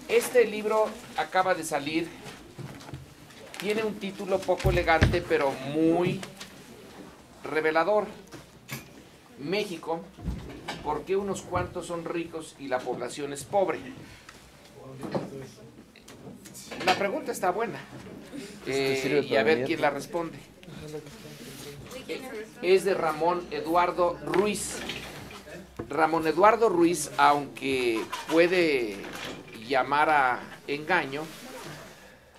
Este libro acaba de salir. Tiene un título poco elegante, pero muy revelador. México, ¿por qué unos cuantos son ricos y la población es pobre? La pregunta está buena. Y a ver quién la responde. Es de Ramón Eduardo Ruiz. Ramón Eduardo Ruiz, aunque puede llamar a engaño,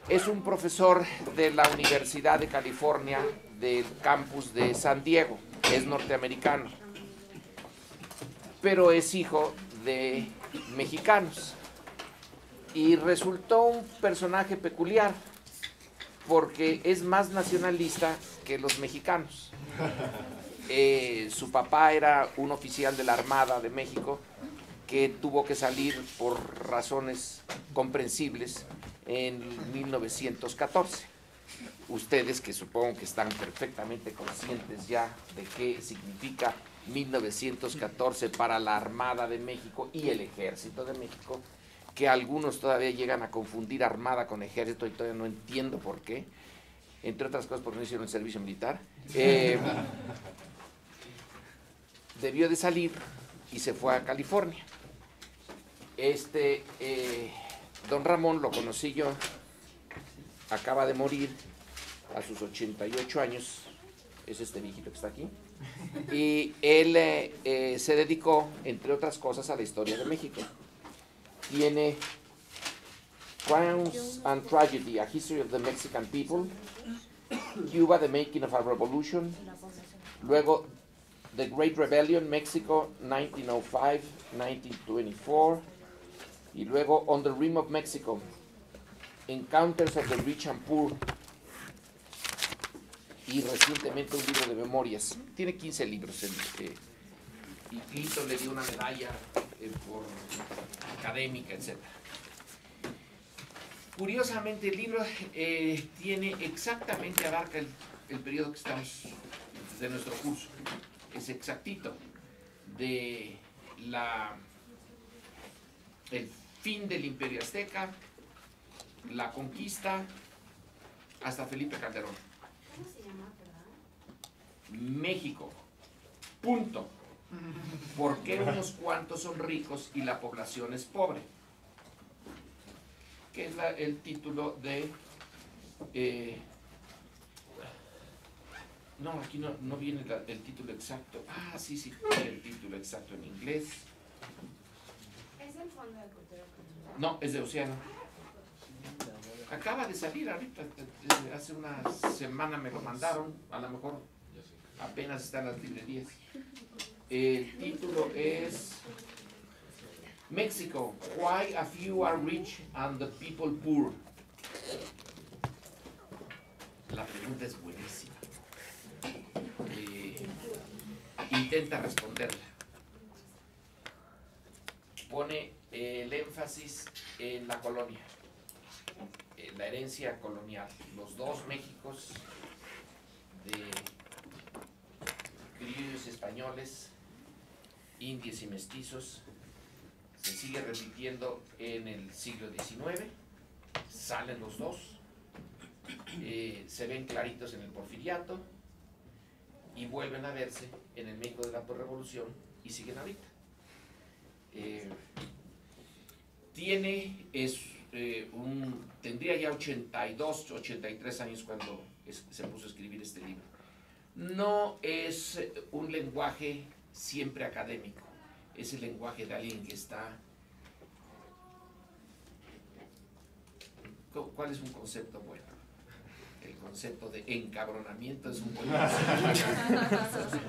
es un profesor de la Universidad de California del campus de San Diego. Es norteamericano, pero es hijo de mexicanos. Y resultó un personaje peculiar, porque es más nacionalista que los mexicanos. Su papá era un oficial de la Armada de México que tuvo que salir por razones comprensibles en 1914. Ustedes, que supongo que están perfectamente conscientes ya de qué significa 1914 para la Armada de México y el Ejército de México, que algunos todavía llegan a confundir armada con ejército y todavía no entiendo por qué, entre otras cosas porque no hicieron el servicio militar. Debió de salir y se fue a California. Don Ramón lo conocí yo, acaba de morir a sus 88 años, es este viejito que está aquí, y él se dedicó, entre otras cosas, a la historia de México. Tiene Crimes and Tragedy, A History of the Mexican People, Cuba, The Making of a Revolution, luego The Great Rebellion, Mexico, 1905-1924, y luego On the Rim of Mexico, Encounters of the Rich and Poor, y recientemente un libro de memorias. Tiene 15 libros. Y Clinton le dio una medalla por académica, etc. Curiosamente, el libro tiene exactamente, abarca el periodo que estamos de nuestro curso. Es exactito. De el fin del Imperio Azteca, la conquista, hasta Felipe Calderón. ¿Cómo se llama, verdad? México. Punto. ¿Por qué unos cuantos son ricos y la población es pobre? Que es el título de... no, aquí no viene el título exacto. Ah, sí, viene el título exacto en inglés. ¿Es el fondo de cultura? No, es de Océano. Acaba de salir ahorita, hace una semana me lo mandaron, a lo mejor apenas está en las librerías. El título es Mexico, Why a Few Are Rich and the People Poor. La pregunta es buenísima. Intenta responderla. Pone el énfasis en la colonia, la herencia colonial, los dos Méxicos de criollos españoles, indios y mestizos, se sigue repitiendo en el siglo XIX, salen los dos, se ven claritos en el Porfiriato y vuelven a verse en el México de la Revolución y siguen ahorita. Tendría ya 82, 83 años cuando se puso a escribir este libro. No es un lenguaje siempre académico, es el lenguaje de alguien que está... ¿Cuál es un concepto bueno? El concepto de encabronamiento es un buen concepto.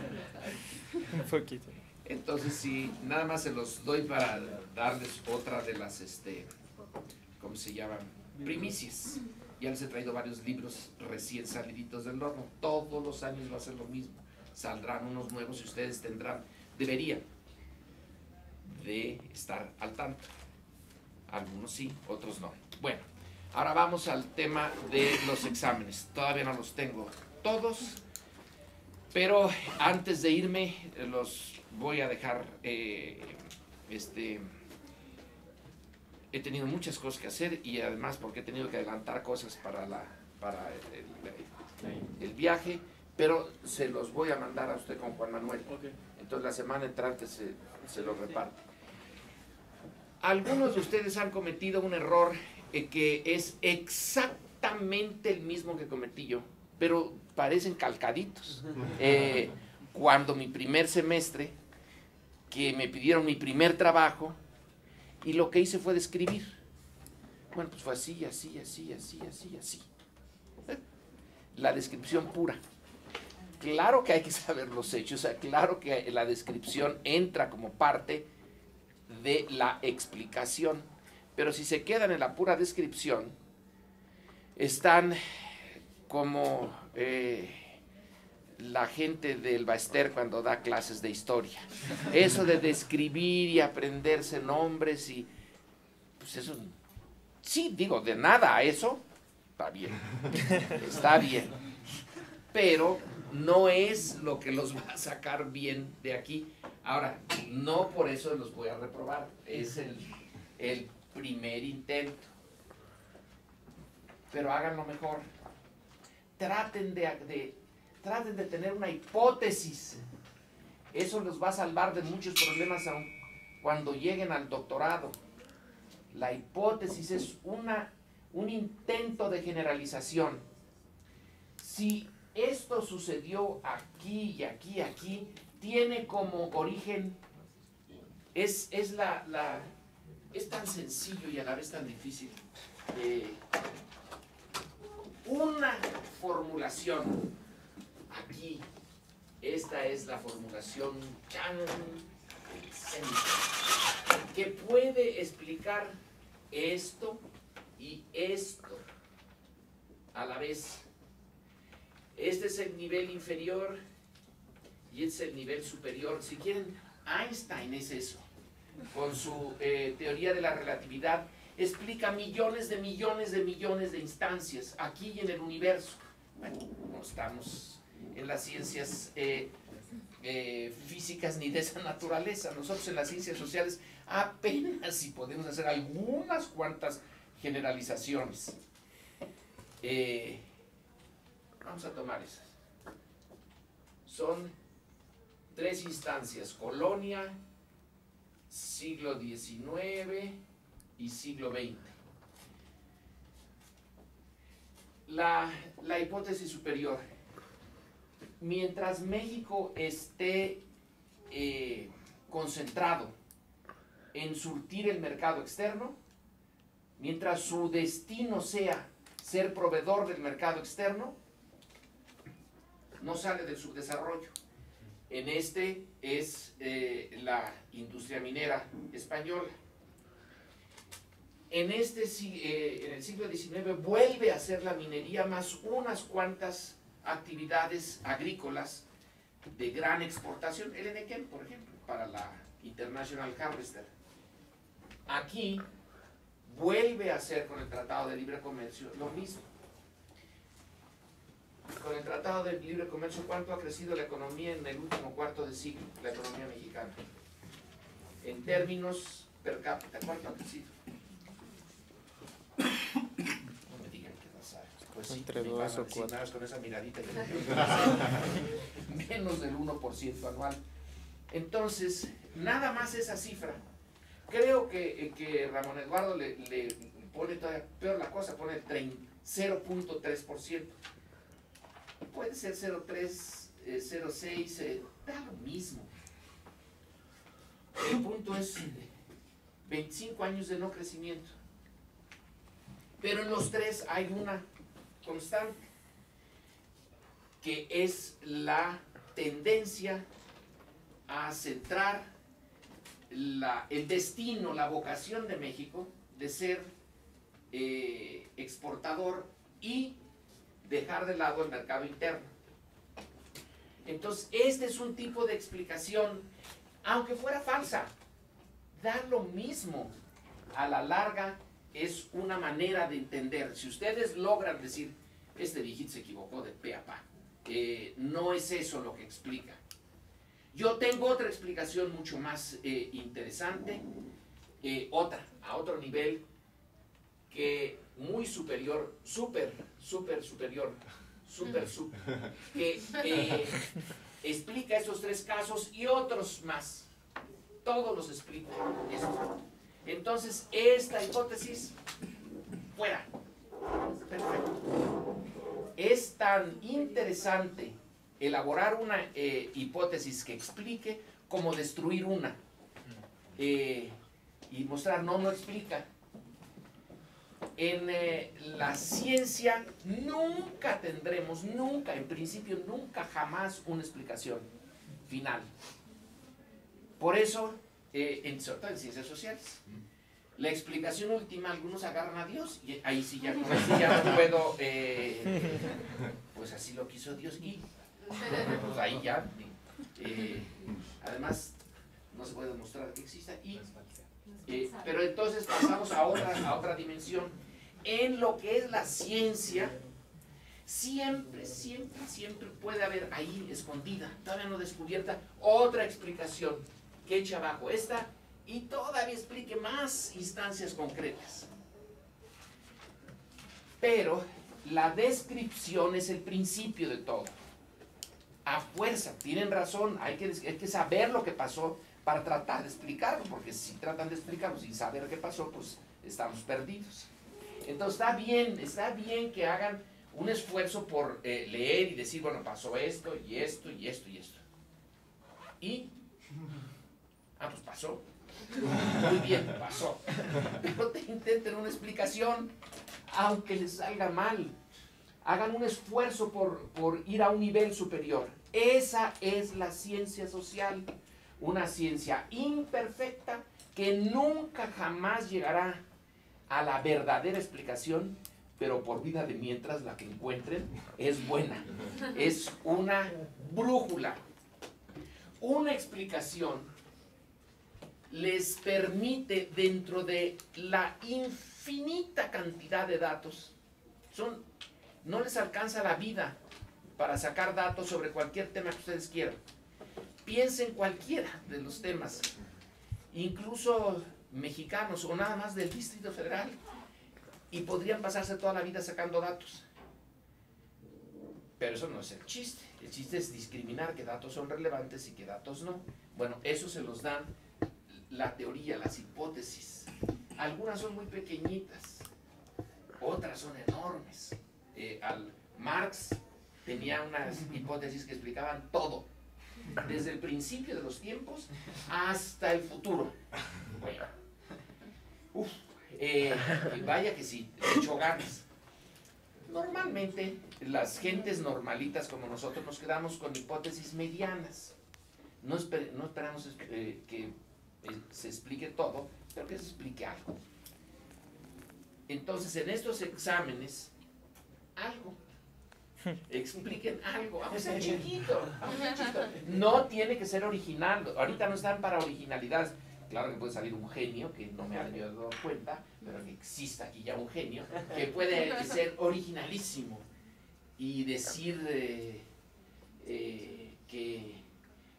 Un poquito. Entonces, sí, nada más se los doy para darles otra de las, ¿cómo se llaman? Primicias. Ya les he traído varios libros recién saliditos del horno. Todos los años va a ser lo mismo. Saldrán unos nuevos y ustedes deberían de estar al tanto. Algunos sí, otros no. Bueno, ahora vamos al tema de los exámenes. Todavía no los tengo todos, pero antes de irme los voy a dejar he tenido muchas cosas que hacer y además porque he tenido que adelantar cosas para el viaje, pero se los voy a mandar a usted con Juan Manuel. Okay. Entonces la semana entrante se los reparte. Algunos de ustedes han cometido un error que es exactamente el mismo que cometí yo, pero parecen calcaditos. Cuando mi primer semestre, que me pidieron mi primer trabajo, y lo que hice fue describir. Bueno, pues fue así, así, así, así, así, así. La descripción pura. Claro que hay que saber los hechos, o sea, claro que la descripción entra como parte de la explicación, pero si se quedan en la pura descripción, están como la gente del Baester cuando da clases de historia. Eso de describir y aprenderse nombres y pues eso, sí, digo, de nada a eso, está bien, pero no es lo que los va a sacar bien de aquí. Ahora, no por eso los voy a reprobar, es el primer intento, pero háganlo mejor. Traten de tener una hipótesis. Eso los va a salvar de muchos problemas aún cuando lleguen al doctorado. La hipótesis es un intento de generalización. Si esto sucedió aquí y aquí y aquí, tiene como origen, es tan sencillo y a la vez tan difícil. Una formulación aquí, esta es la formulación que puede explicar esto y esto a la vez. Este es el nivel inferior y este es el nivel superior. Si quieren, Einstein es eso. Con su teoría de la relatividad, explica millones de millones de millones de instancias aquí y en el universo. Bueno, no estamos en las ciencias físicas ni de esa naturaleza. Nosotros en las ciencias sociales apenas si podemos hacer algunas cuantas generalizaciones. Vamos a tomar esas. Son 3 instancias: colonia, siglo XIX y siglo XX. La hipótesis superior: mientras México esté concentrado en surtir el mercado externo, mientras su destino sea ser proveedor del mercado externo, no sale del subdesarrollo. En este es la industria minera española. En el siglo XIX vuelve a ser la minería más unas cuantas actividades agrícolas de gran exportación. El Enequén, por ejemplo, para la International Harvester. Aquí vuelve a ser con el Tratado de Libre Comercio lo mismo. Con el Tratado de Libre Comercio, ¿cuánto ha crecido la economía en el último cuarto de siglo? La economía mexicana. En términos per cápita, ¿cuánto ha crecido? No me digan que no saben. Pues sí, entre 2 o 4. Con esa miradita. Menos del 1% anual. Entonces, nada más esa cifra. Creo que Ramón Eduardo le pone todavía peor la cosa, pone el 0.3%. Puede ser 0.3, 0.6, da lo mismo. El punto es 25 años de no crecimiento. Pero en los 3 hay una constante, que es la tendencia a centrar el destino, la vocación de México de ser exportador y dejar de lado el mercado interno. Entonces, este es un tipo de explicación, aunque fuera falsa, da lo mismo. A la larga es una manera de entender. Si ustedes logran decir, este viejito se equivocó de pe a pa, no es eso lo que explica. Yo tengo otra explicación mucho más interesante, a otro nivel que muy superior, súper superior, que explica estos tres casos y otros más. Todos los explica esto. Entonces, esta hipótesis, fuera. Perfecto. Es tan interesante elaborar una hipótesis que explique como destruir una. Y mostrar, no explica. En la ciencia nunca tendremos, en principio, nunca jamás una explicación final. Por eso, sobre todo en ciencias sociales, la explicación última, algunos agarran a Dios, y ahí sí ya, con eso ya no puedo, pues así lo quiso Dios, y pues ahí ya, además, no se puede demostrar que exista, pero entonces pasamos a otra dimensión. En lo que es la ciencia, siempre puede haber ahí escondida, todavía no descubierta, otra explicación que eche abajo esta y todavía explique más instancias concretas. Pero la descripción es el principio de todo. A fuerza, tienen razón, hay que saber lo que pasó para tratar de explicarlo, porque si tratan de explicarlo sin saber qué pasó, pues estamos perdidos. Entonces está bien que hagan un esfuerzo por leer y decir, bueno, pasó esto y esto y esto y esto. Y, pues pasó. Muy bien, pasó. Pero intenten una explicación, aunque les salga mal. Hagan un esfuerzo por ir a un nivel superior. Esa es la ciencia social. Una ciencia imperfecta que nunca jamás llegará a la verdadera explicación, pero por vida de mientras la que encuentren es buena. Es una brújula. Una explicación les permite, dentro de la infinita cantidad de datos, no les alcanza la vida para sacar datos sobre cualquier tema que ustedes quieran. Piensen cualquiera de los temas, incluso mexicanos o nada más del Distrito Federal, y podrían pasarse toda la vida sacando datos. Pero eso no es el chiste. El chiste es discriminar qué datos son relevantes y qué datos no. Bueno, eso se los dan la teoría, las hipótesis. Algunas son muy pequeñitas, otras son enormes. Marx tenía unas hipótesis que explicaban todo, desde el principio de los tiempos hasta el futuro. Bueno, vaya que sí, le echó ganas. Normalmente, las gentes normalitas como nosotros nos quedamos con hipótesis medianas. No esperamos que se explique todo, pero que se explique algo. Entonces, en estos exámenes, expliquen algo, aunque sea chiquito. No tiene que ser original. Ahorita no están para originalidades. Claro que puede salir un genio, que no me había dado cuenta, pero que exista aquí ya un genio, que puede ser originalísimo y decir que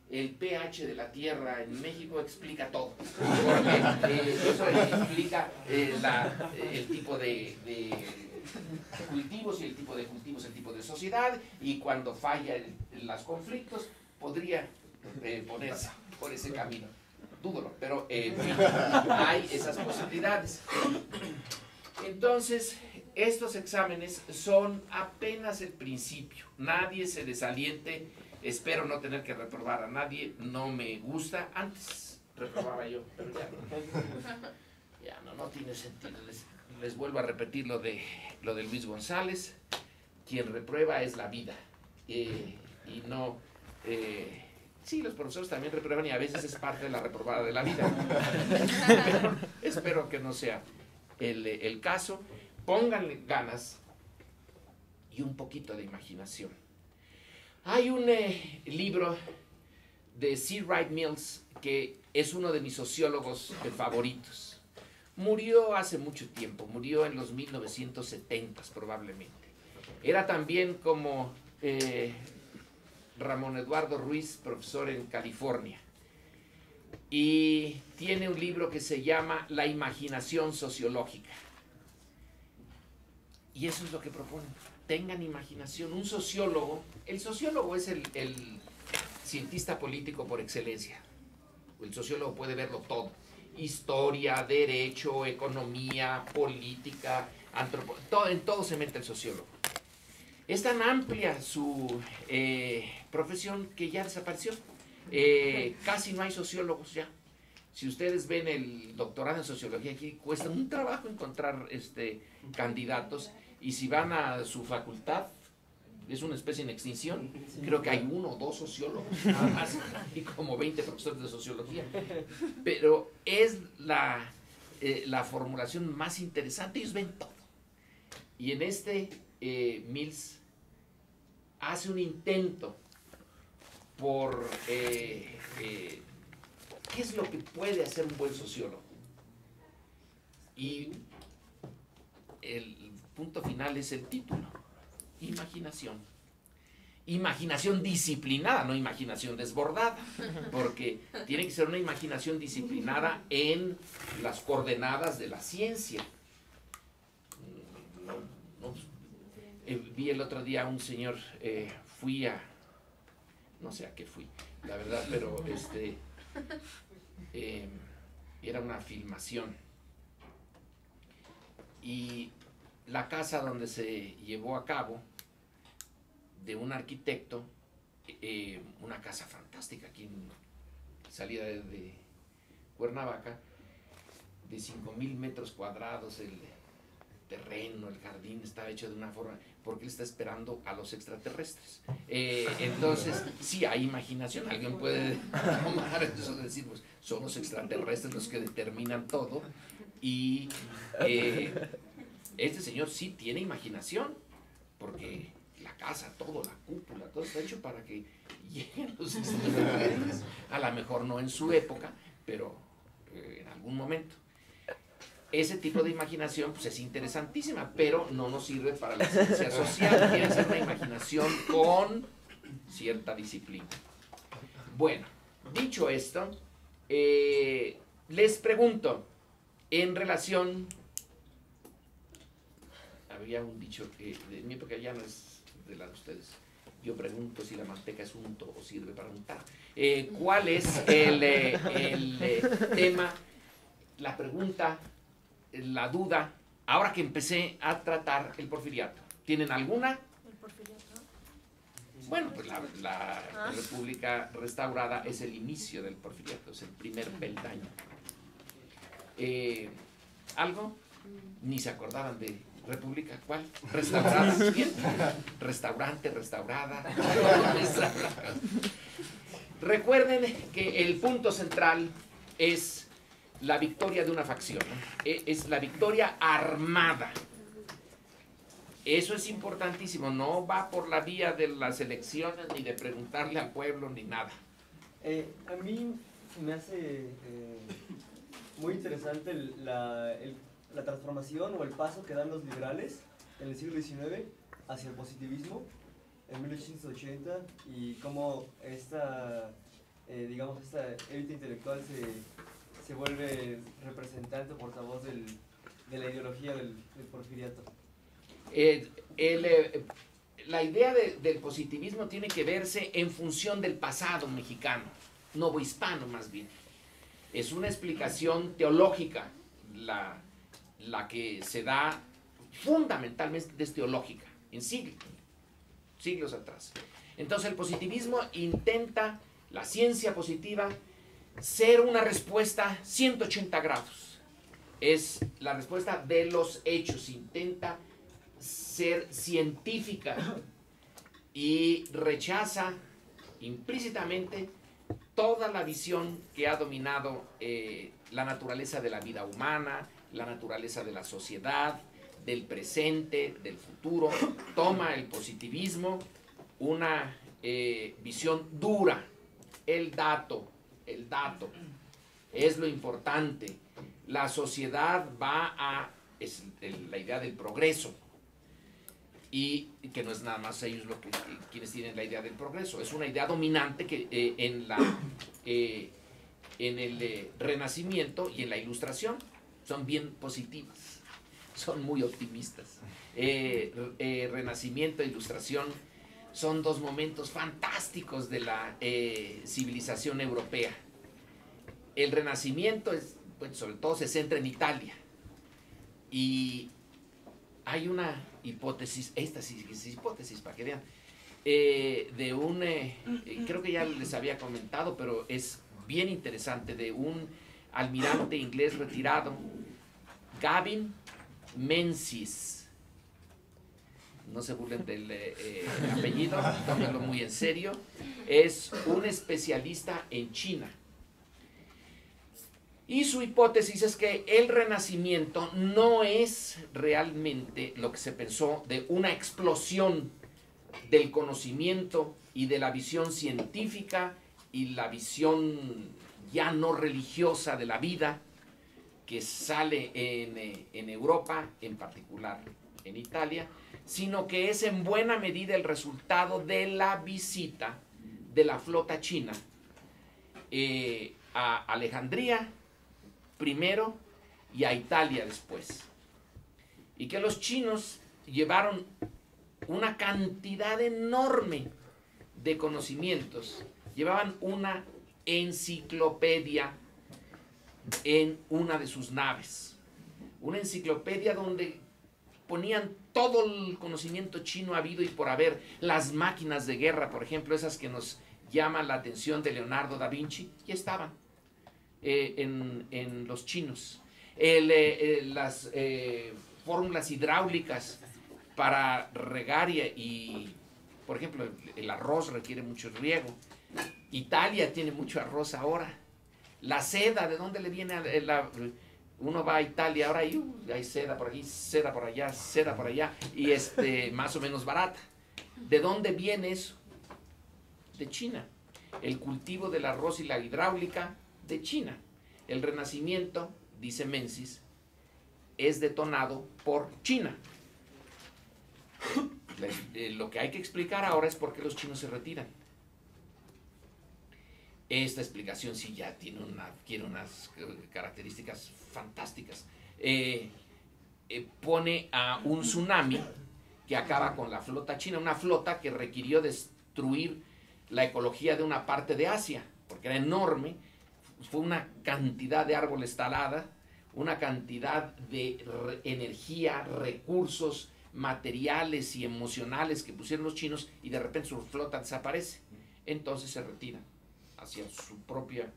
el pH de la Tierra en México explica todo. Porque eso explica el tipo de cultivos y el tipo de cultivos, el tipo de sociedad, y cuando falla los conflictos, podría ponerse por ese camino. Dúdolo, pero en fin, hay esas posibilidades. Entonces, estos exámenes son apenas el principio. Nadie se desaliente. Espero no tener que reprobar a nadie. No me gusta. Antes reprobaba yo, pero ya no tiene sentido. Les vuelvo a repetir lo de Luis González. Quien reprueba es la vida. Y no... sí, los profesores también reprueban y a veces es parte de la reprobada de la vida. Pero espero que no sea el caso. Pónganle ganas y un poquito de imaginación. Hay un libro de C. Wright Mills que es uno de mis sociólogos favoritos. Murió hace mucho tiempo, murió en los 1970s probablemente. Era también como Ramón Eduardo Ruiz, profesor en California. y tiene un libro que se llama La imaginación sociológica. Y eso es lo que proponen. Tengan imaginación. Un sociólogo, el sociólogo es el cientista político por excelencia. El sociólogo puede verlo todo. Historia, derecho, economía, política, antropología, en todo se mete el sociólogo. Es tan amplia su profesión que ya desapareció. Casi no hay sociólogos ya. Si ustedes ven el doctorado en sociología, aquí cuesta un trabajo encontrar candidatos, y si van a su facultad, es una especie en extinción. Creo que hay 1 o 2 sociólogos nada más, y como 20 profesores de sociología. Pero es la formulación más interesante. Ellos ven todo. Y en Mills hace un intento por qué es lo que puede hacer un buen sociólogo. Y el punto final es el título: imaginación. Imaginación disciplinada, no imaginación desbordada, porque tiene que ser una imaginación disciplinada en las coordenadas de la ciencia. Vi el otro día a un señor, fui a, no sé a qué fui, la verdad, pero era una filmación, y la casa donde se llevó a cabo, de un arquitecto, una casa fantástica aquí en salida de Cuernavaca, de 5,000 metros cuadrados, el terreno, el jardín estaba hecho de una forma, porque él está esperando a los extraterrestres. Entonces, sí hay imaginación. Alguien puede tomar eso, decir, pues son los extraterrestres los que determinan todo, y este señor sí tiene imaginación, porque la casa, todo, la cúpula, todo está hecho para que lleguen los extraterrestres. A lo mejor no en su época, pero en algún momento. Ese tipo de imaginación pues, es interesantísima, pero no nos sirve para la ciencia social. Tiene que ser una imaginación con cierta disciplina. Bueno, dicho esto, les pregunto, en relación, había un dicho que de mi época ya no es de la de ustedes. Yo pregunto si la manteca es unto o sirve para untar. ¿Cuál es el tema, la pregunta, la duda, ahora que empecé a tratar el porfiriato? ¿Tienen alguna? ¿El porfiriato? Bueno, pues la República restaurada es el inicio del porfiriato, es el primer peldaño. ¿Algo? Ni se acordaban de República. ¿Cuál? Restaurada. Bien. Restaurante, restaurada. Recuerden que el punto central es la victoria de una facción, ¿no? Es la victoria armada. Eso es importantísimo. No va por la vía de las elecciones, ni de preguntarle al pueblo, ni nada. A mí me hace muy interesante la transformación o el paso que dan los liberales en el siglo XIX hacia el positivismo en 1880, y cómo esta élite intelectual se vuelve representante o portavoz de la ideología del porfiriato. La idea del positivismo tiene que verse en función del pasado mexicano, novohispano más bien. Es una explicación teológica, la que se da fundamentalmente es teológica, en siglos atrás. Entonces el positivismo intenta, la ciencia positiva, ser una respuesta 180 grados. Es la respuesta de los hechos, intenta ser científica y rechaza implícitamente toda la visión que ha dominado la naturaleza de la vida humana, la naturaleza de la sociedad, del presente, del futuro. Toma el positivismo una visión dura. El dato es lo importante. La sociedad es la idea del progreso, y que no es nada más ellos quienes tienen la idea del progreso, es una idea dominante que en el Renacimiento y en la Ilustración. Son bien positivas, son muy optimistas. Renacimiento e Ilustración son dos momentos fantásticos de la civilización europea. El Renacimiento, pues, sobre todo se centra en Italia. Y hay una hipótesis, esta sí es hipótesis para que vean, de un, creo que ya les había comentado, pero es bien interesante, de un almirante inglés retirado, Gavin Menzies. No se burlen del apellido, tómenlo muy en serio. Es un especialista en China. Y su hipótesis es que el Renacimiento no es realmente lo que se pensó de una explosión del conocimiento y de la visión científica y la visión ya no religiosa de la vida que sale en Europa, en particular en Italia, sino que es en buena medida el resultado de la visita de la flota china a Alejandría primero y a Italia después. Y que los chinos llevaron una cantidad enorme de conocimientos. Llevaban una enciclopedia en una de sus naves. Una enciclopedia donde ponían todo el conocimiento chino habido y por haber. Las máquinas de guerra, por ejemplo, esas que nos llaman la atención de Leonardo da Vinci, ya estaban en los chinos. Las fórmulas hidráulicas para regar y, por ejemplo, el arroz requiere mucho riego. Italia tiene mucho arroz ahora. La seda, ¿de dónde le viene? Uno va a Italia ahora y hay seda por aquí, seda por allá, seda por allá, y más o menos barata. ¿De dónde viene eso? De China. El cultivo del arroz y la hidráulica, de China. El Renacimiento, dice Menzies, es detonado por China. Lo que hay que explicar ahora es por qué los chinos se retiran. Esta explicación sí ya tiene unas características fantásticas. Pone a un tsunami que acaba con la flota china, una flota que requirió destruir la ecología de una parte de Asia, porque era enorme. Fue una cantidad de árboles talada, una cantidad de energía, recursos materiales y emocionales que pusieron los chinos, y de repente su flota desaparece. Entonces se retiran hacia su propia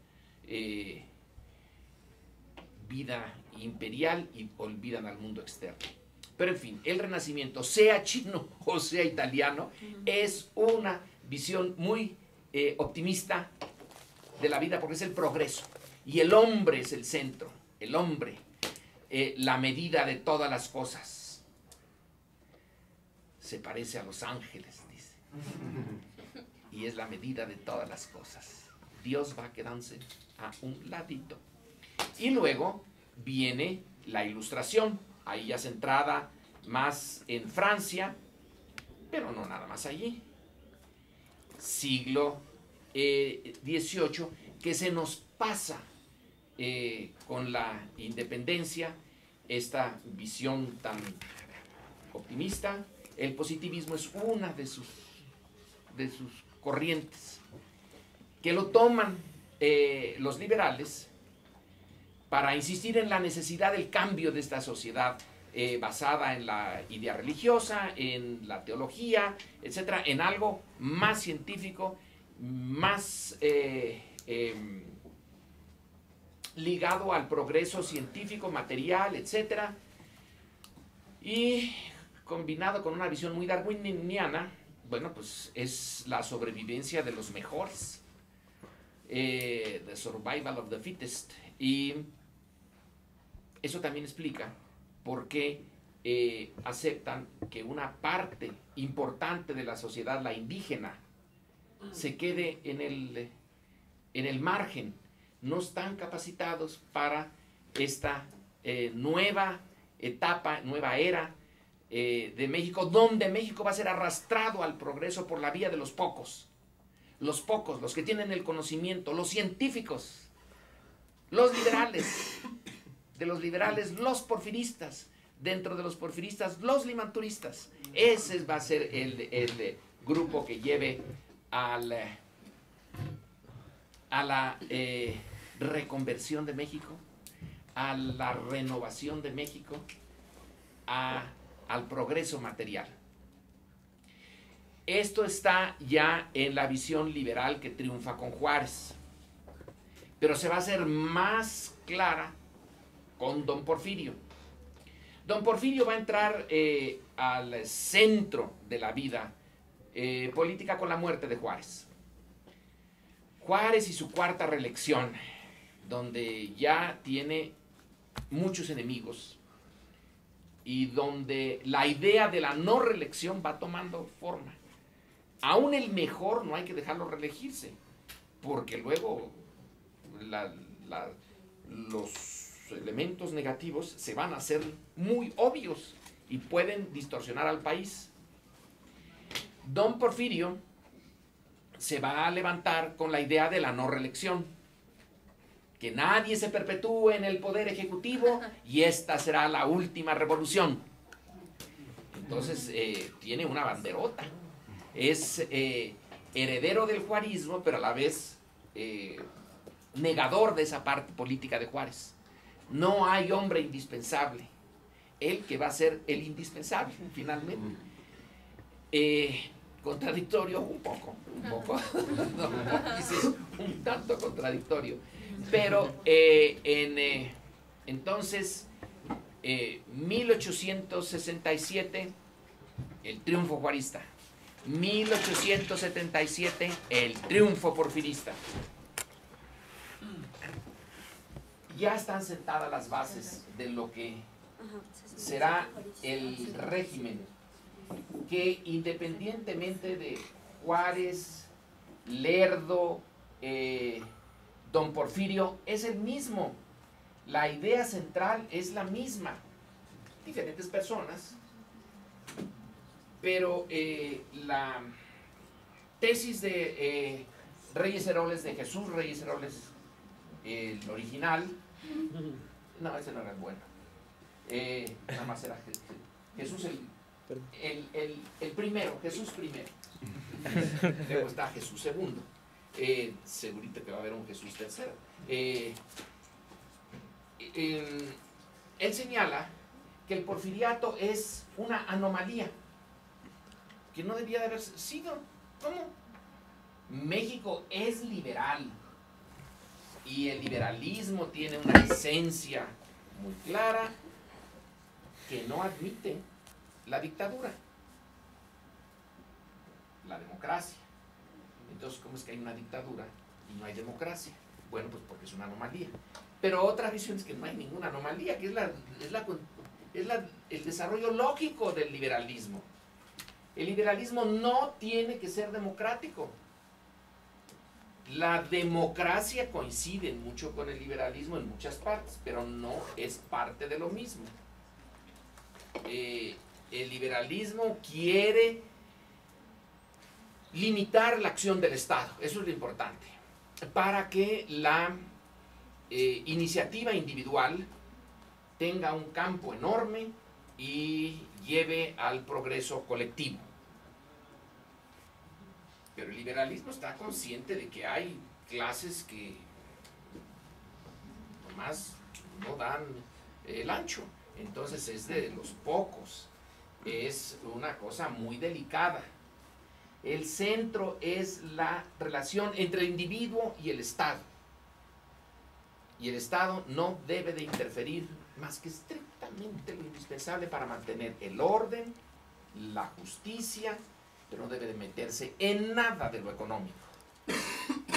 vida imperial y olvidan al mundo externo. Pero en fin, el Renacimiento, sea chino o sea italiano, es una visión muy optimista de la vida, porque es el progreso. Y el hombre es el centro, el hombre, la medida de todas las cosas. Se parece a los ángeles, dice. Y es la medida de todas las cosas. Dios va quedándose a un ladito. Y luego viene la Ilustración, ahí ya centrada más en Francia, pero no nada más allí. Siglo XVIII, que se nos pasa con la independencia, esta visión tan optimista. El positivismo es una de sus corrientes, que lo toman los liberales para insistir en la necesidad del cambio de esta sociedad basada en la idea religiosa, en la teología, etcétera, en algo más científico, más ligado al progreso científico, material, etcétera, y combinado con una visión muy darwiniana. Bueno, pues es la sobrevivencia de los mejores, the survival of the fittest, y eso también explica por qué aceptan que una parte importante de la sociedad, la indígena, se quede en el margen. No están capacitados para esta nueva etapa, nueva era de México, donde México va a ser arrastrado al progreso por la vía de los pocos, los que tienen el conocimiento, los científicos, Los liberales, de los liberales, los porfiristas, dentro de los porfiristas, los limanturistas. Ese va a ser el grupo que lleve a la reconversión de México, a la renovación de México, al progreso material. Esto está ya en la visión liberal que triunfa con Juárez, pero se va a hacer más clara con don Porfirio. Don Porfirio va a entrar al centro de la vida política con la muerte de Juárez. Juárez y su cuarta reelección, donde ya tiene muchos enemigos y donde la idea de la no reelección va tomando forma. Aún el mejor no hay que dejarlo reelegirse, porque luego los elementos negativos se van a hacer muy obvios y pueden distorsionar al país. Don Porfirio se va a levantar con la idea de la no reelección, que nadie se perpetúe en el poder ejecutivo y esta será la última revolución. Entonces tiene una banderota, es heredero del juarismo, pero a la vez negador de esa parte política de Juárez. No hay hombre indispensable, él que va a ser el indispensable finalmente. Contradictorio un poco, no, un tanto contradictorio, pero entonces 1867 el triunfo juarista, 1877 el triunfo porfirista. Ya están sentadas las bases de lo que será el régimen que, independientemente de Juárez, Lerdo, don Porfirio, es el mismo. La idea central es la misma. Diferentes personas, pero la tesis de Reyes Heroles, de Jesús Reyes Heroles, el original, no, ese no era el bueno. Nada más era Jesús el primero, Jesús primero. Luego está Jesús segundo. Segurito que va a haber un Jesús tercero. Él señala que el porfiriato es una anomalía que no debía de haber sido. ¿Cómo? México es liberal y el liberalismo tiene una esencia muy clara que no admite la dictadura, la democracia. Entonces, ¿cómo es que hay una dictadura y no hay democracia? Bueno, pues porque es una anomalía. Pero otra visión es que no hay ninguna anomalía, que es el desarrollo lógico del liberalismo. El liberalismo no tiene que ser democrático. La democracia coincide mucho con el liberalismo en muchas partes, pero no es parte de lo mismo. El liberalismo quiere limitar la acción del Estado, eso es lo importante, para que la iniciativa individual tenga un campo enorme y lleve al progreso colectivo. Pero el liberalismo está consciente de que hay clases que nomás no dan el ancho, entonces es de los pocos, es una cosa muy delicada. El centro es la relación entre el individuo y el Estado. Y el Estado no debe de interferir más que estrictamente lo indispensable para mantener el orden, la justicia, pero no debe de meterse en nada de lo económico.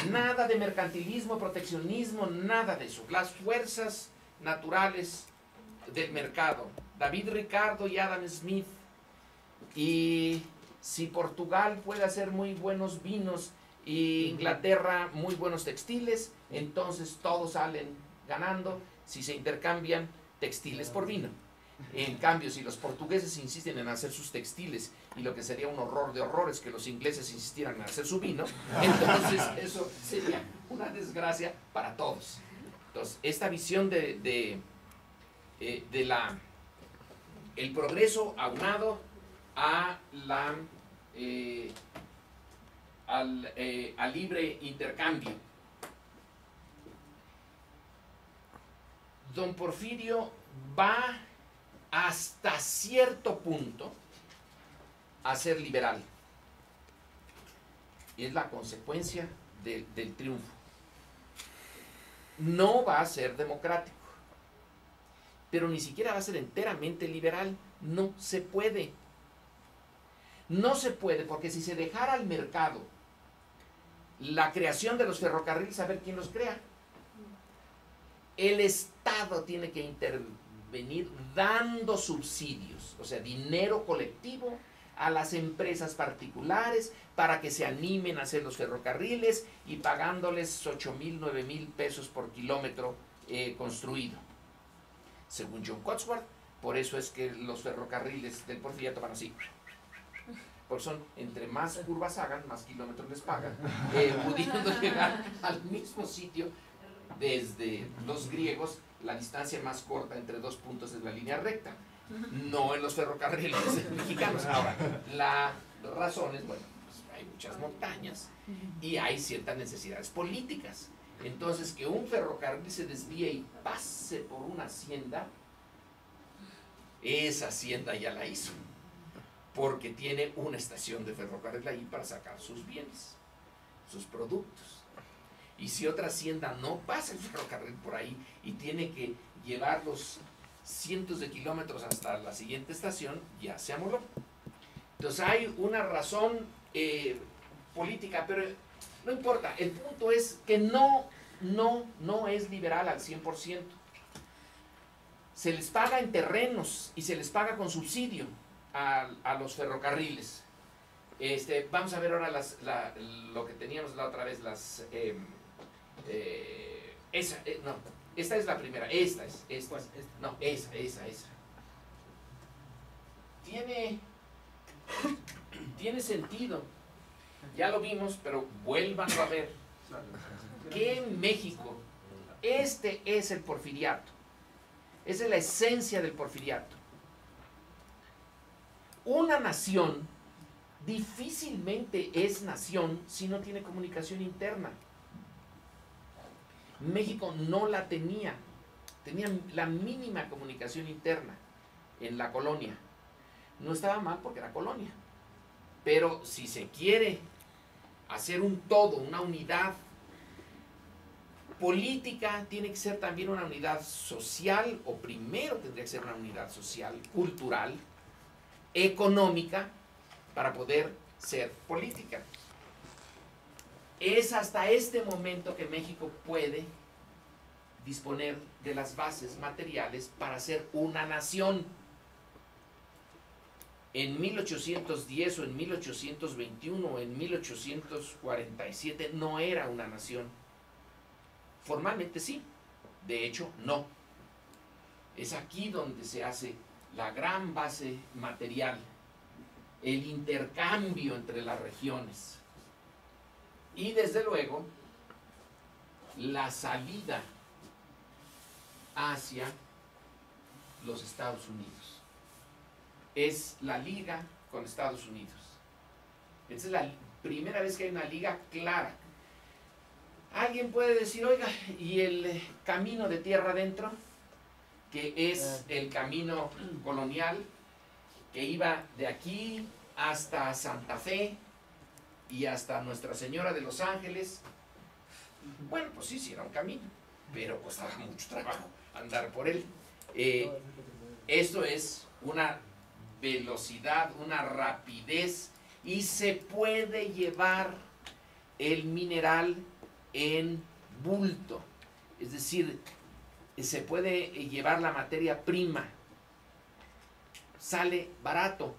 Nada de mercantilismo, proteccionismo, nada de eso. Las fuerzas naturales del mercado. David Ricardo y Adam Smith. Y si Portugal puede hacer muy buenos vinos y Inglaterra muy buenos textiles, entonces todos salen ganando si se intercambian textiles por vino. En cambio, si los portugueses insisten en hacer sus textiles y lo que sería un horror de horrores que los ingleses insistieran en hacer su vino, entonces eso sería una desgracia para todos. Entonces, esta visión el progreso aunado a al libre intercambio. Don Porfirio va hasta cierto punto a ser liberal. Y es la consecuencia del triunfo. No va a ser democrático, pero ni siquiera va a ser enteramente liberal. No se puede. No se puede, porque si se dejara al mercado la creación de los ferrocarriles, a ver quién los crea. El Estado tiene que intervenir dando subsidios, o sea, dinero colectivo a las empresas particulares para que se animen a hacer los ferrocarriles y pagándoles 8,000, 9,000 pesos por kilómetro construido. Según John Cotsworth, por eso es que los ferrocarriles del Porfiriato van así. Porque son, entre más curvas hagan, más kilómetros les pagan, pudiendo llegar al mismo sitio. Desde los griegos, la distancia más corta entre dos puntos es la línea recta, no en los ferrocarriles mexicanos. Ahora, la razón es, bueno, pues hay muchas montañas y hay ciertas necesidades políticas. Entonces, que un ferrocarril se desvíe y pase por una hacienda, esa hacienda ya la hizo, porque tiene una estación de ferrocarril ahí para sacar sus bienes, sus productos. Y si otra hacienda no pasa el ferrocarril por ahí y tiene que llevarlos cientos de kilómetros hasta la siguiente estación, ya se amoló. Entonces hay una razón política, pero no importa. El punto es que no es liberal al 100%. Se les paga en terrenos y se les paga con subsidio a los ferrocarriles. Vamos a ver ahora lo que teníamos la otra vez, esta es la primera, esta. No, esa. Tiene sentido. Ya lo vimos, pero vuélvanlo a ver. Que en México, este es el porfiriato. Esa es la esencia del porfiriato. Una nación difícilmente es nación si no tiene comunicación interna. México no la tenía la mínima comunicación interna en la colonia. No estaba mal porque era colonia, pero si se quiere hacer un todo, una unidad política, tiene que ser también una unidad social, o primero tendría que ser una unidad social, cultural, económica, para poder ser política. Es hasta este momento que México puede disponer de las bases materiales para ser una nación. En 1810 o en 1821 o en 1847 no era una nación. Formalmente sí, de hecho no. Es aquí donde se hace la gran base material, el intercambio entre las regiones. Y desde luego, la salida hacia los Estados Unidos. Es la liga con Estados Unidos. Esta es la primera vez que hay una liga clara. Alguien puede decir, oiga, ¿y el camino de tierra adentro? Que es el camino colonial que iba de aquí hasta Santa Fe y hasta Nuestra Señora de los Ángeles. Bueno, pues sí era un camino, pero costaba mucho trabajo andar por él. Esto es una velocidad, una rapidez, y se puede llevar el mineral en bulto, es decir, se puede llevar la materia prima, sale barato,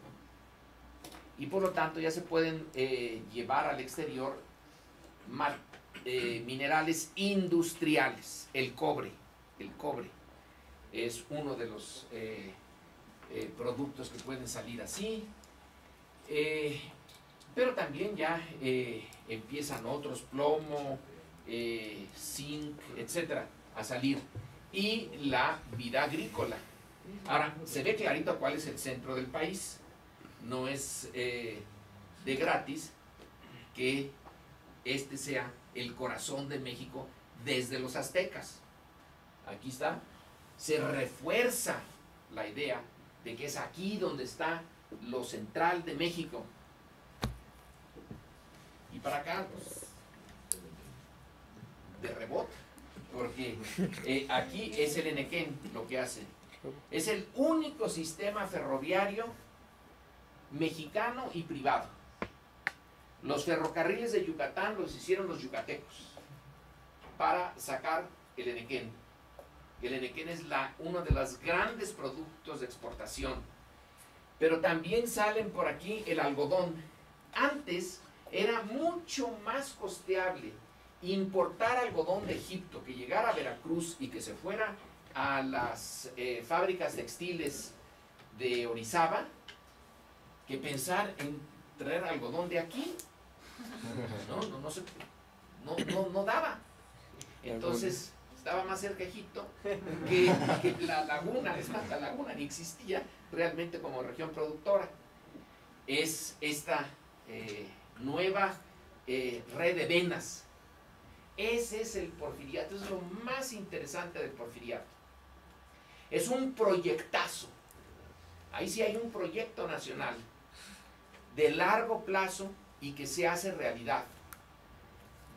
y por lo tanto ya se pueden llevar al exterior minerales industriales. El cobre es uno de los productos que pueden salir así, pero también ya empiezan otros, plomo, zinc, etc. a salir. Y la vida agrícola. Ahora, se ve clarito cuál es el centro del país. No es de gratis que este sea el corazón de México desde los aztecas. Aquí está. Se refuerza la idea de que es aquí donde está lo central de México. Y para acá, pues, de rebote, porque aquí es el Enequén lo que hace. Es el único sistema ferroviario mexicano y privado. Los ferrocarriles de Yucatán los hicieron los yucatecos para sacar el Enequén. El Enequén es uno de los grandes productos de exportación. Pero también salen por aquí el algodón. Antes era mucho más costeable importar algodón de Egipto, que llegara a Veracruz y que se fuera a las fábricas textiles de Orizaba, que pensar en traer algodón de aquí. No daba. Entonces estaba más cerca de Egipto que la laguna. Es más, la laguna ni existía realmente como región productora. Es esta nueva red de venas. Ese es el porfiriato, es lo más interesante del porfiriato. Es un proyectazo. Ahí sí hay un proyecto nacional de largo plazo y que se hace realidad.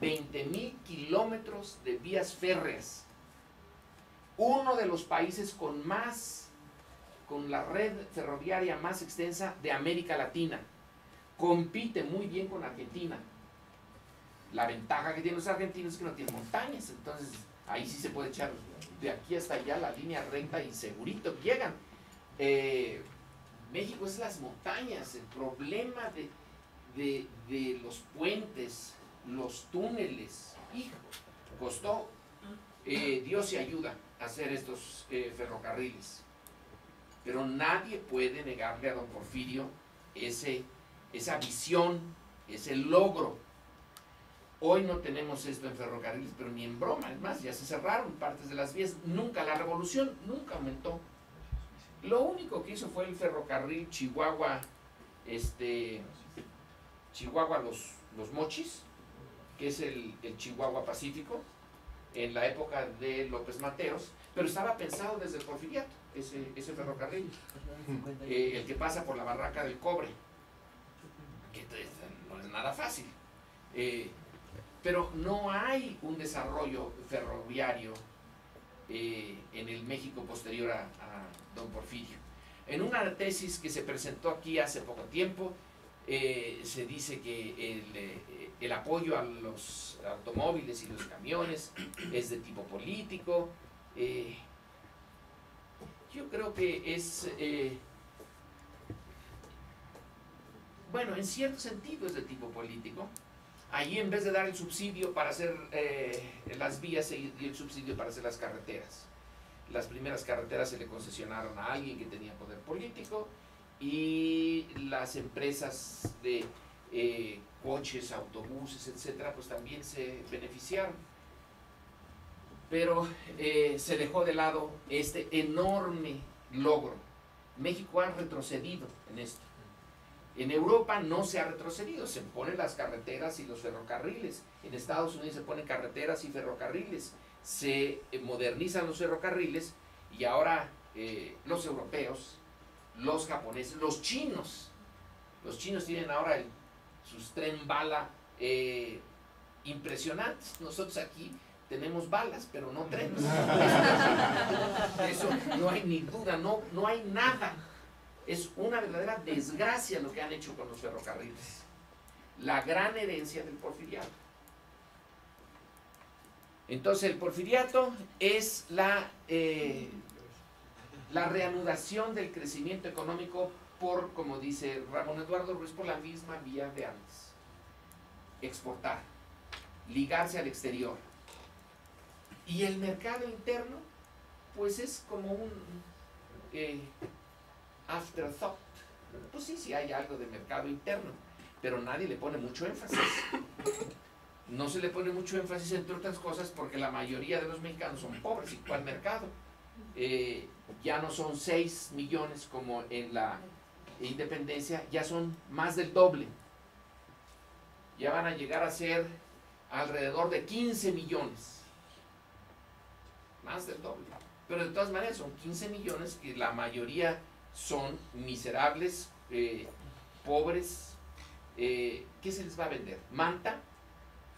20,000 kilómetros de vías férreas. Uno de los países con la red ferroviaria más extensa de América Latina. Compite muy bien con Argentina. La ventaja que tienen los argentinos es que no tienen montañas, entonces ahí sí se puede echar de aquí hasta allá la línea recta y segurito llegan. México es las montañas, el problema de los puentes, los túneles, hijo, costó, Dios se ayuda a hacer estos ferrocarriles, pero nadie puede negarle a don Porfirio esa visión, ese logro. Hoy no tenemos esto en ferrocarriles, pero ni en broma. Es más, ya se cerraron partes de las vías. Nunca, la revolución nunca aumentó. Lo único que hizo fue el ferrocarril Chihuahua, Chihuahua Los Mochis, que es el Chihuahua Pacífico, en la época de López Mateos, pero estaba pensado desde el Porfiriato, ese ferrocarril, el que pasa por la Barraca del Cobre, que no es nada fácil. Pero no hay un desarrollo ferroviario en el México posterior a don Porfirio. En una tesis que se presentó aquí hace poco tiempo, se dice que el apoyo a los automóviles y los camiones es de tipo político. Yo creo que es, bueno, en cierto sentido es de tipo político. Allí, en vez de dar el subsidio para hacer las vías, se dio el subsidio para hacer las carreteras. Las primeras carreteras se le concesionaron a alguien que tenía poder político, y las empresas de coches, autobuses, etcétera, pues también se beneficiaron. Pero se dejó de lado este enorme logro. México ha retrocedido en esto. En Europa no se ha retrocedido, se ponen las carreteras y los ferrocarriles. En Estados Unidos se ponen carreteras y ferrocarriles. Se modernizan los ferrocarriles, y ahora los europeos, los japoneses, los chinos tienen ahora sus tren bala impresionantes. Nosotros aquí tenemos balas, pero no trenes. Eso no hay ni duda, no hay nada. Es una verdadera desgracia lo que han hecho con los ferrocarriles. La gran herencia del porfiriato. Entonces el porfiriato es la reanudación del crecimiento económico por, como dice Ramón Eduardo Ruiz, por la misma vía de antes. Exportar, ligarse al exterior. Y el mercado interno, pues es como un afterthought. Pues sí hay algo de mercado interno, pero nadie le pone mucho énfasis. No se le pone mucho énfasis, entre otras cosas, porque la mayoría de los mexicanos son pobres y al mercado. Ya no son 6 millones como en la independencia, ya son más del doble. Ya van a llegar a ser alrededor de 15 millones. Más del doble. Pero de todas maneras son 15 millones que la mayoría son miserables, pobres. ¿Qué se les va a vender? ¿Manta?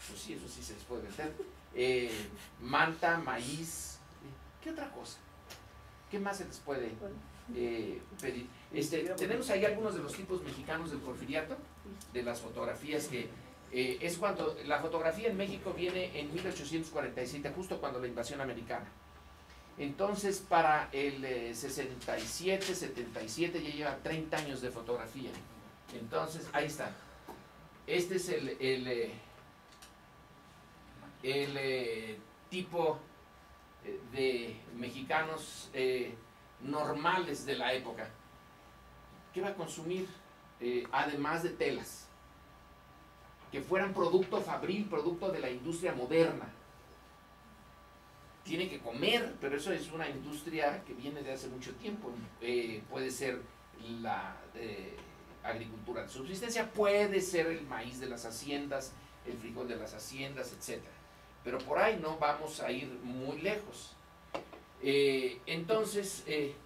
Pues sí, eso sí se les puede vender. Manta, maíz. ¿Qué otra cosa? ¿Qué más se les puede pedir? Tenemos ahí algunos de los tipos mexicanos del porfiriato, de las fotografías que es cuando la fotografía en México viene en 1847, justo cuando la invasión americana. Entonces, para el 67, 77 ya lleva 30 años de fotografía. Entonces, ahí está. Este es el tipo de mexicanos normales de la época. ¿Qué va a consumir? Además de telas, que fueran producto fabril, producto de la industria moderna. Tiene que comer, pero eso es una industria que viene de hace mucho tiempo. Puede ser la agricultura de subsistencia, puede ser el maíz de las haciendas, el frijol de las haciendas, etc. Pero por ahí no vamos a ir muy lejos. Entonces,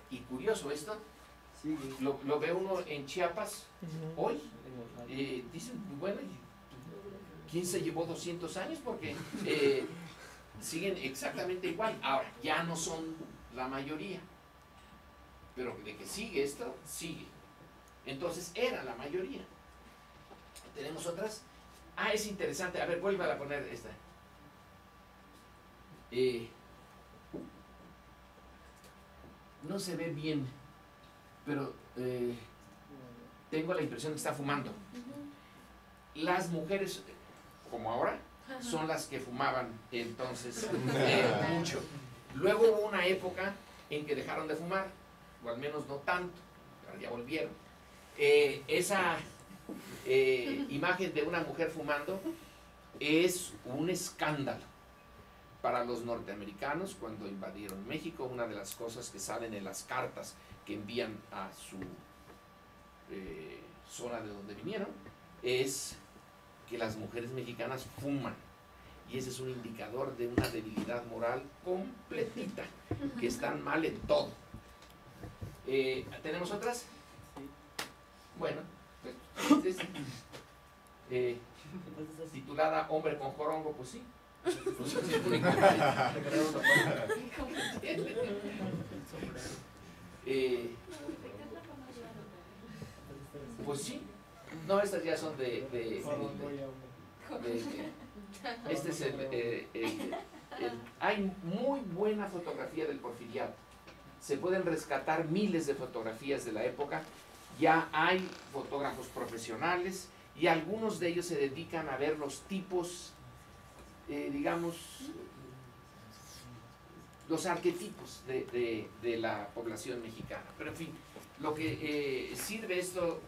y curioso esto, Sí, lo ve uno en Chiapas hoy, dicen, bueno, ¿quién se llevó 200 años? Porque siguen exactamente igual. Ahora, ya no son la mayoría, pero de que sigue esto, sigue. Entonces, era la mayoría. ¿Tenemos otras? Ah, es interesante. A ver, vuelve a poner esta. No se ve bien, pero tengo la impresión de que está fumando. Las mujeres, como ahora, son las que fumaban entonces mucho. Luego hubo una época en que dejaron de fumar, o al menos no tanto, pero ya volvieron. Esa imagen de una mujer fumando es un escándalo para los norteamericanos cuando invadieron México. Una de las cosas que salen en las cartas que envían a su zona de donde vinieron es que las mujeres mexicanas fuman, y ese es un indicador de una debilidad moral completita, que están mal en todo. ¿Tenemos otras? Bueno, pues, titulada Hombre con jorongo, pues sí. Pues, pues sí. No, estas ya son este es hay muy buena fotografía del porfiriato. Se pueden rescatar miles de fotografías de la época. Ya hay fotógrafos profesionales y algunos de ellos se dedican a ver los tipos, digamos, los arquetipos de la población mexicana. Pero en fin, lo que sirve esto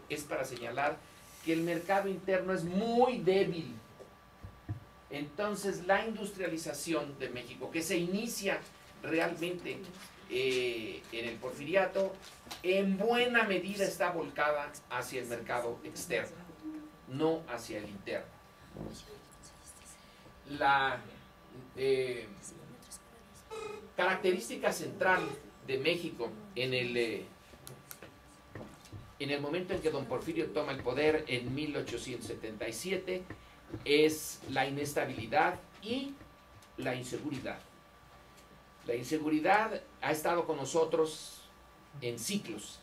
es para señalar que el mercado interno es muy débil. Entonces, la industrialización de México, que se inicia realmente en el porfiriato, en buena medida está volcada hacia el mercado externo, no hacia el interno. La característica central de México en el momento en que don Porfirio toma el poder en 1877 es la inestabilidad y la inseguridad. La inseguridad ha estado con nosotros en ciclos.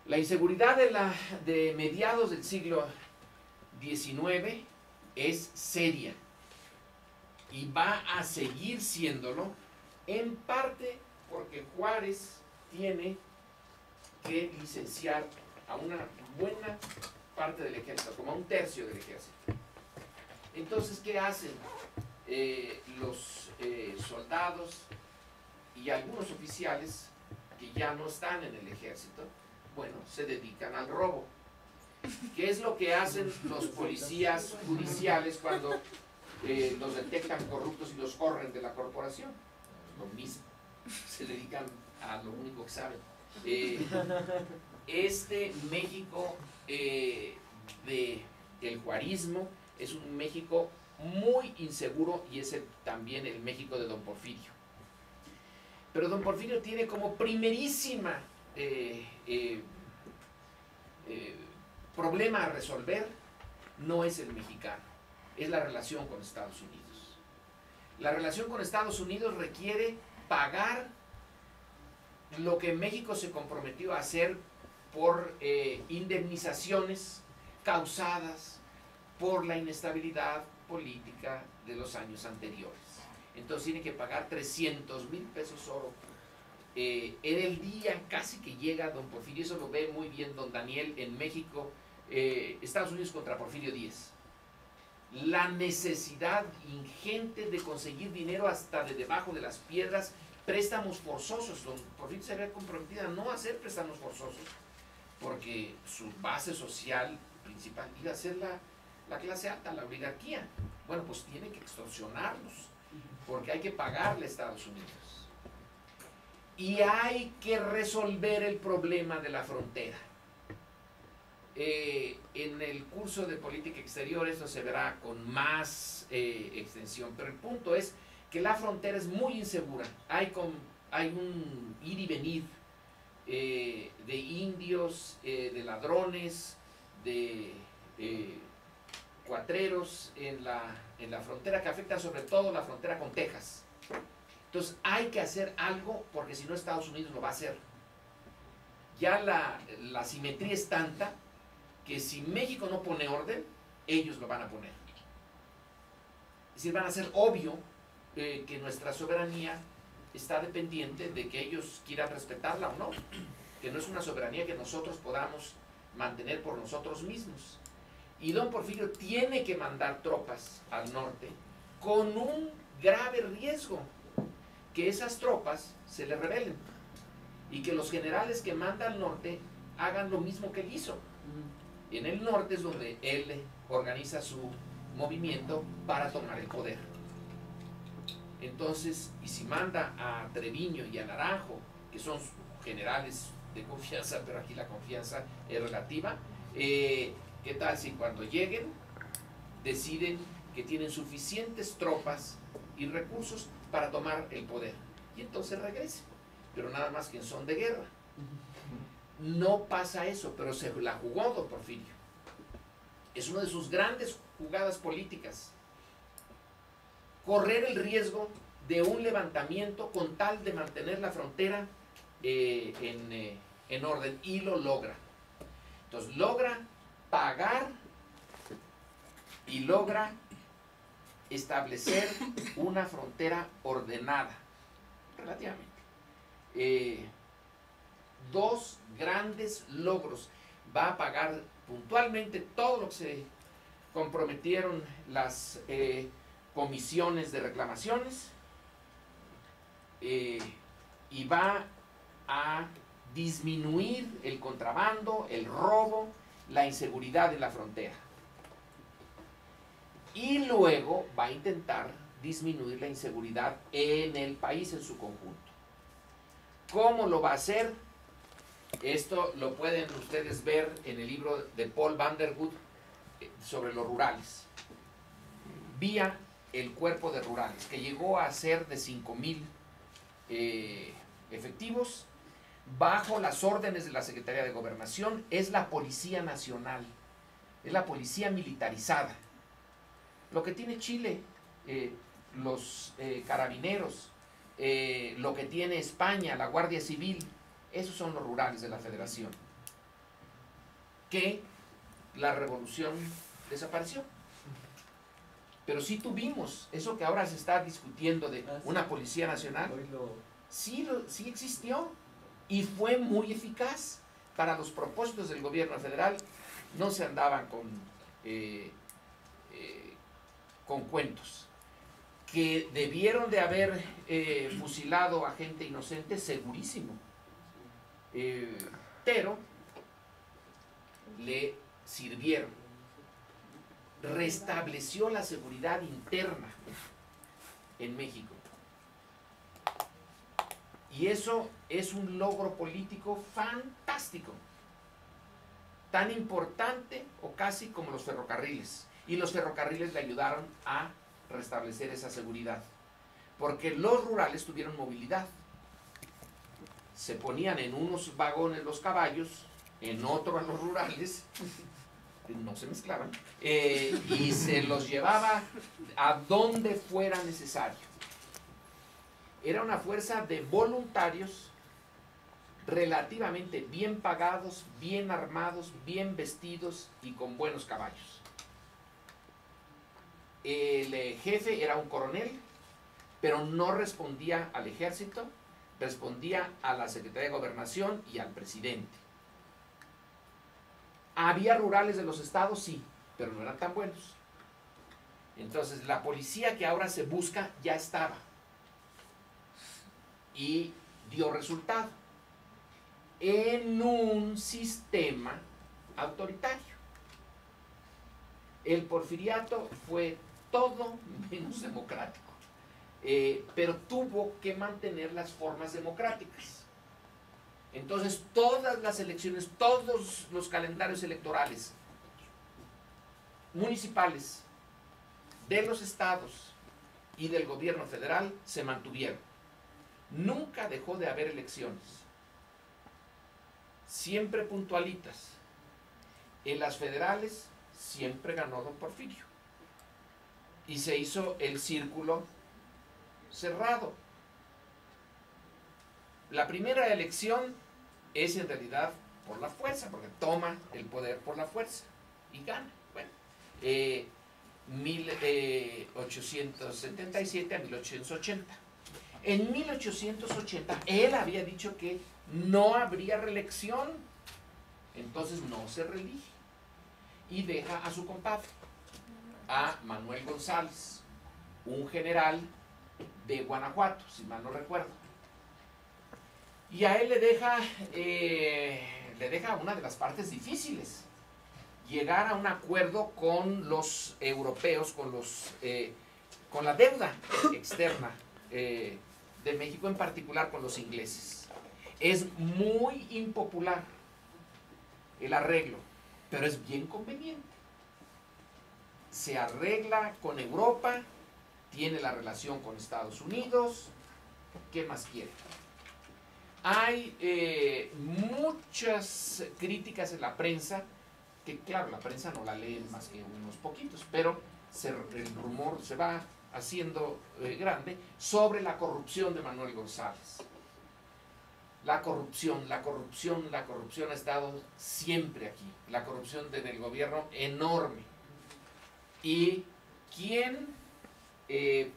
La inseguridad de mediados del siglo XIX es seria y va a seguir siéndolo, en parte porque Juárez tiene que licenciar a una buena parte del ejército, como a un tercio del ejército. Entonces, ¿qué hacen los soldados y algunos oficiales que ya no están en el ejército? Bueno, se dedican al robo. ¿Qué es lo que hacen los policías judiciales cuando los detectan corruptos y los corren de la corporación? Lo mismo, se dedican a lo único que saben. Este México del juarismo es un México muy inseguro y es también el México de don Porfirio. Pero don Porfirio tiene como primerísima problema a resolver, no es el mexicano, es la relación con Estados Unidos. La relación con Estados Unidos requiere pagar lo que México se comprometió a hacer por indemnizaciones causadas por la inestabilidad política de los años anteriores. Entonces tiene que pagar 300,000 pesos oro. En el día casi que llega don Porfirio, eso lo ve muy bien don Daniel en México, Estados Unidos contra Porfirio Díaz. La necesidad ingente de conseguir dinero hasta de debajo de las piedras, préstamos forzosos. Don Porfirio se había comprometido a no hacer préstamos forzosos, porque su base social principal iba a ser la clase alta, la oligarquía. Bueno, pues tiene que extorsionarlos, porque hay que pagarle a Estados Unidos. Y hay que resolver el problema de la frontera. En el curso de política exterior esto se verá con más extensión, pero el punto es que la frontera es muy insegura. Hay un ir y venir de indios, de ladrones, de cuatreros en la frontera, que afecta sobre todo la frontera con Texas. Entonces hay que hacer algo, porque si no Estados Unidos lo va a hacer. Ya la simetría es tanta que si México no pone orden, ellos lo van a poner. Es decir, van a hacer obvio que nuestra soberanía está dependiente de que ellos quieran respetarla o no, que no es una soberanía que nosotros podamos mantener por nosotros mismos. Y don Porfirio tiene que mandar tropas al norte con un grave riesgo, que esas tropas se le rebelen y que los generales que manda al norte hagan lo mismo que él hizo. En el norte es donde él organiza su movimiento para tomar el poder. Entonces, y si manda a Treviño y a Naranjo, que son generales de confianza, pero aquí la confianza es relativa, ¿qué tal si cuando lleguen deciden que tienen suficientes tropas y recursos para tomar el poder? Y entonces regresen, pero nada más que en son de guerra. No pasa eso, pero se la jugó don Porfirio. Es una de sus grandes jugadas políticas. Correr el riesgo de un levantamiento con tal de mantener la frontera en orden, y lo logra. Entonces logra pagar y logra establecer una frontera ordenada, relativamente. Dos grandes logros. Va a pagar puntualmente todo lo que se comprometieron las comisiones de reclamaciones, y va a disminuir el contrabando, el robo, la inseguridad en la frontera. Y luego va a intentar disminuir la inseguridad en el país en su conjunto. ¿Cómo lo va a hacer? Esto lo pueden ustedes ver en el libro de Paul Vanderwood sobre los rurales, vía el cuerpo de rurales, que llegó a ser de 5,000 efectivos, bajo las órdenes de la Secretaría de Gobernación. Es la Policía Nacional, es la policía militarizada. Lo que tiene Chile, los carabineros, lo que tiene España, la Guardia Civil, esos son los rurales de la Federación, que la revolución desapareció. Pero sí tuvimos eso que ahora se está discutiendo de una Policía Nacional. Sí existió y fue muy eficaz para los propósitos del gobierno federal. No se andaban con cuentos. Que debieron de haber fusilado a gente inocente, segurísimo. Pero sirvieron. Restableció la seguridad interna en México. Y eso es un logro político fantástico. Tan importante o casi como los ferrocarriles. Y los ferrocarriles le ayudaron a restablecer esa seguridad. Porque los rurales tuvieron movilidad. Se ponían en unos vagones los caballos, en otro a los rurales, no se mezclaban, y se los llevaba a donde fuera necesario. Era una fuerza de voluntarios relativamente bien pagados, bien armados, bien vestidos y con buenos caballos. El jefe era un coronel, pero no respondía al ejército, respondía a la Secretaría de Gobernación y al presidente. ¿Había rurales de los estados? Sí, pero no eran tan buenos. Entonces la policía que ahora se busca ya estaba y dio resultado en un sistema autoritario. El porfiriato fue todo menos democrático, pero tuvo que mantener las formas democráticas. Entonces todas las elecciones, todos los calendarios electorales municipales de los estados y del gobierno federal se mantuvieron. Nunca dejó de haber elecciones, siempre puntualitas. En las federales siempre ganó don Porfirio y se hizo el círculo cerrado. La primera elección es en realidad por la fuerza, porque toma el poder por la fuerza y gana. Bueno, 1877 a 1880. En 1880 él había dicho que no habría reelección, entonces no se reelige y deja a su compadre, a Manuel González, un general de Guanajuato, si mal no recuerdo. Y a él le deja una de las partes difíciles, llegar a un acuerdo con los europeos, con la deuda externa de México, en particular con los ingleses. Es muy impopular el arreglo, pero es bien conveniente. Se arregla con Europa, tiene la relación con Estados Unidos, ¿qué más quiere? Hay muchas críticas en la prensa, que claro, la prensa no la leen más que unos poquitos, pero el rumor se va haciendo grande sobre la corrupción de Manuel González. La corrupción ha estado siempre aquí. La corrupción del gobierno enorme. ¿Y quién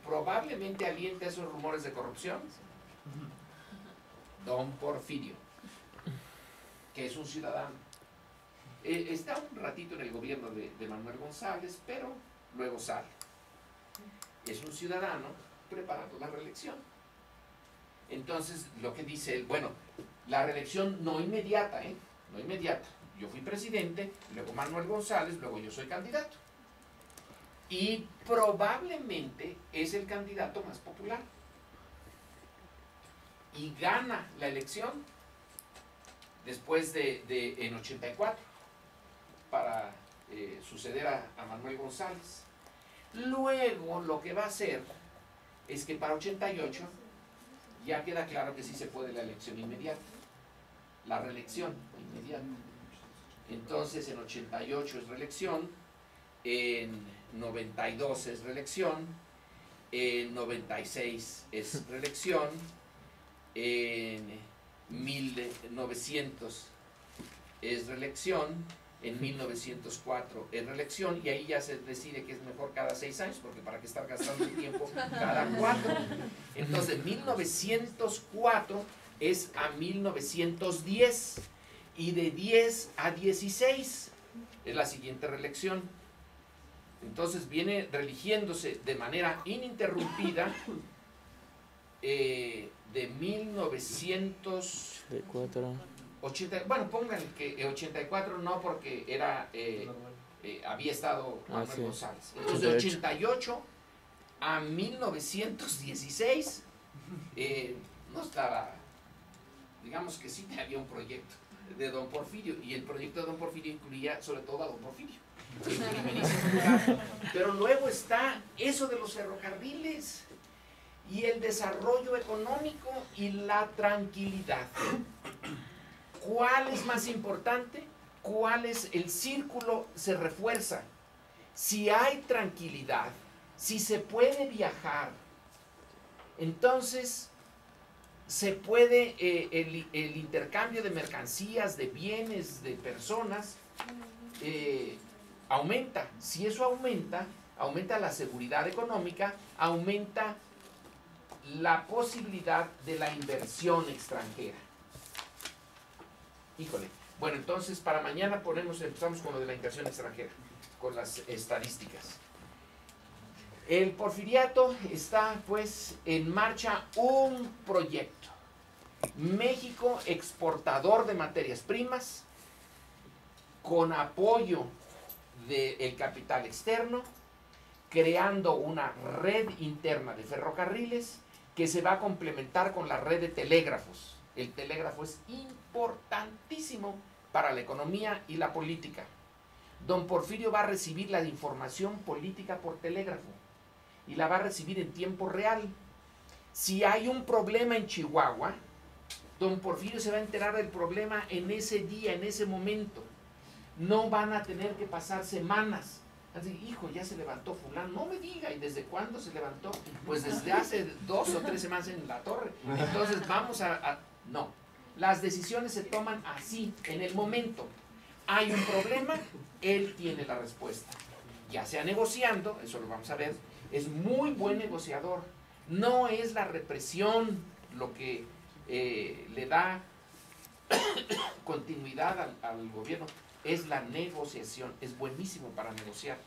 probablemente alienta esos rumores de corrupción? Don Porfirio, que es un ciudadano. Está un ratito en el gobierno de Manuel González, pero luego sale. Es un ciudadano preparando la reelección. Entonces, lo que dice él, bueno, la reelección no inmediata, no inmediata. Yo fui presidente, luego Manuel González, luego yo soy candidato. Y probablemente es el candidato más popular. Y gana la elección después en 84 para suceder a Manuel González. Luego lo que va a hacer es que para 88 ya queda claro que sí se puede la elección inmediata, la reelección inmediata. Entonces en 88 es reelección, en 92 es reelección, en 96 es reelección, en 1900 es reelección, en 1904 es reelección, y ahí ya se decide que es mejor cada 6 años, porque para qué estar gastando el tiempo cada 4. Entonces 1904 es a 1910, y de 10 a 16 es la siguiente reelección. Entonces viene reeligiéndose de manera ininterrumpida de 1904 bueno, pónganle que 84 no, porque era había estado Manuel sí. González. Entonces, de 88 a 1916, no estaba, digamos que sí había un proyecto de don Porfirio, y el proyecto de don Porfirio incluía sobre todo a don Porfirio, en primerísimo lugar. Pero luego está eso de los ferrocarriles y el desarrollo económico y la tranquilidad. ¿Cuál es más importante? ¿Cuál es el círculo? Se refuerza. Si hay tranquilidad, si se puede viajar, entonces se puede el intercambio de mercancías, de bienes, de personas, aumenta. Si eso aumenta, aumenta la seguridad económica, aumenta la posibilidad de la inversión extranjera. Híjole. Bueno, entonces para mañana empezamos con lo de la inversión extranjera, con las estadísticas. El porfiriato está pues en marcha un proyecto. México exportador de materias primas, con apoyo del capital externo, creando una red interna de ferrocarriles que se va a complementar con la red de telégrafos. El telégrafo es importantísimo para la economía y la política. Don Porfirio va a recibir la información política por telégrafo y la va a recibir en tiempo real. Si hay un problema en Chihuahua, don Porfirio se va a enterar del problema en ese día, en ese momento. No van a tener que pasar semanas. Así, hijo, ya se levantó fulano. No me diga, ¿y desde cuándo se levantó? Pues desde hace 2 o 3 semanas en la torre. Entonces vamos no, las decisiones se toman así, en el momento. Hay un problema, él tiene la respuesta. Ya sea negociando, eso lo vamos a ver, es muy buen negociador. No es la represión lo que le da continuidad al gobierno, es la negociación, es buenísimo para negociar.